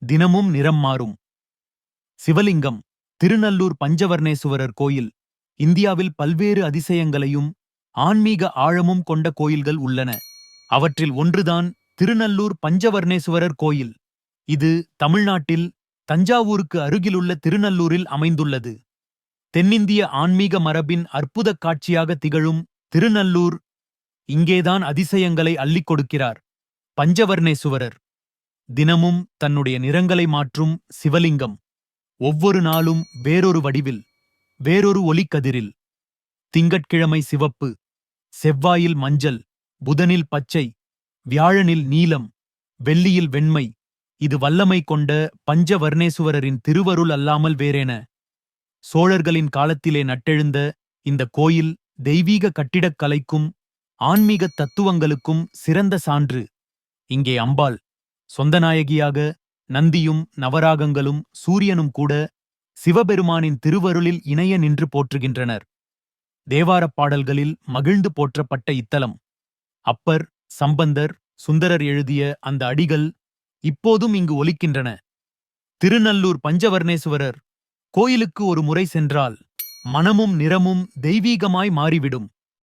தினமும் நிறம் மாறும். சிவலிங்கம். திருநல்லூர் பஞ்சவர்ணேசுவரர் கோயில். இந்தியாவில் பல்வேறு அதிசயங்களையும் ஆன்மீக ஆழமும் கொண்ட கோயில்கள் உள்ளன. அவற்றில் ஒன்றுதான் திருநல்லூர் பஞ்சவர்ணேசுவரர் கோயில். இது தமிழ்நாட்டில் தஞ்சாவூருக்கு அருகிலுள்ள திருநல்லூரில் அமைந்துள்ளது. தென்னிந்திய ஆன்மீக மரபின் அற்புதக் காட்சியாக திகழும் திருநல்லூர் இங்கேதான் அதிசயங்களை அள்ளிக் கொடுக்கிறார். பஞ்சவர்ணேசுவரர். தினமும் தன்னுடைய நிறங்களை மாற்றும் சிவலிங்கம். ஒவ்வொரு நாளும் வேறொரு வடிவில், வேறொரு ஒளிக்கதிரில். திங்கட்கிழமை சிவப்பு, செவ்வாயில் மஞ்சள், புதனில் பச்சை, வியாழனில் நீலம், வெள்ளியில் வெண்மை. இது வல்லமை கொண்ட பஞ்சவர்ணேசுவரரின் திருவருள் அல்லாமல் வேறேன. சோழர்களின் காலத்திலே நட்டெழுந்த இந்த கோயில் தெய்வீக கட்டிடக்கலைக்கும் ஆன்மீகத் தத்துவங்களுக்கும் சிறந்த சான்று. இங்கே அம்பாள் சொந்தநாயகியாக, நந்தியும் நவராகங்களும் சூரியனும் கூட சிவபெருமானின் திருவருளில் இணைய நின்று போற்றுகின்றனர். தேவாரப் பாடல்களில் மகிழ்ந்து போற்றப்பட்ட இத்தலம். அப்பர், சம்பந்தர், சுந்தரர் எழுதிய அந்த அடிகள் இப்போதும் இங்கு ஒலிக்கின்றன. திருநல்லூர் பஞ்சவர்ணேசுவரர் கோயிலுக்கு ஒரு முறை சென்றால் மனமும் நிறமும் தெய்வீகமாய் மாறிவிடும்.